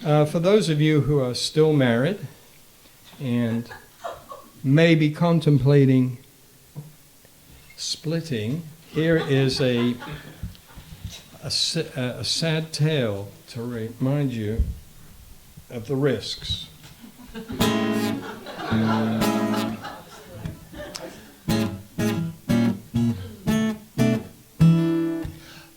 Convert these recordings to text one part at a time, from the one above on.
For those of you who are still married and may be contemplating splitting, here is a sad tale to remind you of the risks.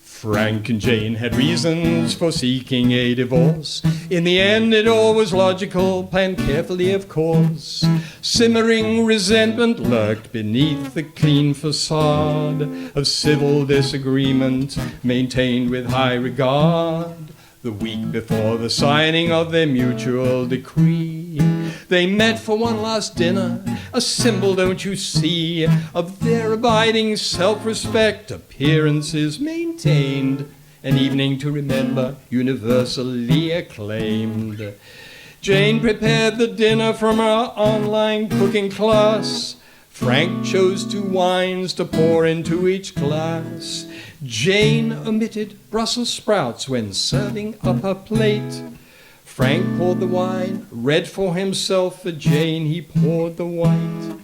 Frank and Jane had reasons for seeking a divorce. In the end, it all was logical, planned carefully, of course. Simmering resentment lurked beneath the clean facade of civil disagreement maintained with high regard. The week before the signing of their mutual decree, they met for one last dinner, a symbol, don't you see, of their abiding self-respect. Appearances maintained, an evening to remember, universally acclaimed. Jane prepared the dinner from her online cooking class. Frank chose 2 wines to pour into each glass. Jane omitted Brussels sprouts when serving up her plate. Frank poured the wine, read for himself. For Jane he poured the white.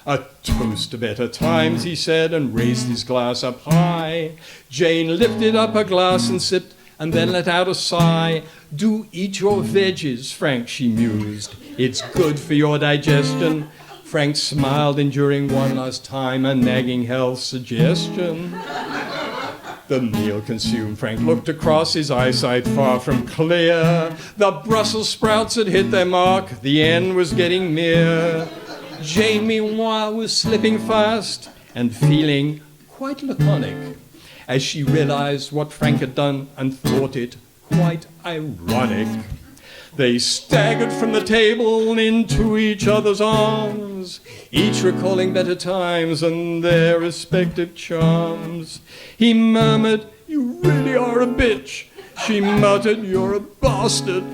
A toast to better times, he said, and raised his glass up high. Jane lifted up her glass and sipped, and then let out a sigh. Do eat your veggies, Frank, she mused. It's good for your digestion. Frank smiled, enduring one last time a nagging health suggestion. The meal consumed, Frank looked across, his eyesight far from clear. The Brussels sprouts had hit their mark, the end was getting near. Jane, meanwhile, was slipping fast and feeling quite laconic as she realized what Frank had done and thought it quite ironic. They staggered from the table into each other's arms, each recalling better times and their respective charms. He murmured, "You really are a bitch." She muttered, "You're a bastard."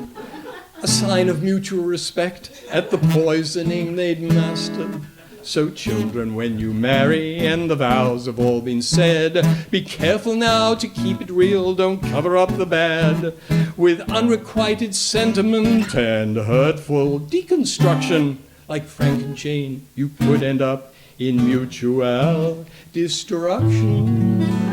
A sign of mutual respect at the poisoning they'd mastered. So children, when you marry and the vows have all been said, be careful now to keep it real, don't cover up the bad with unrequited sentiment and hurtful deconstruction. Like Frank and Jane, you could end up in mutual destruction.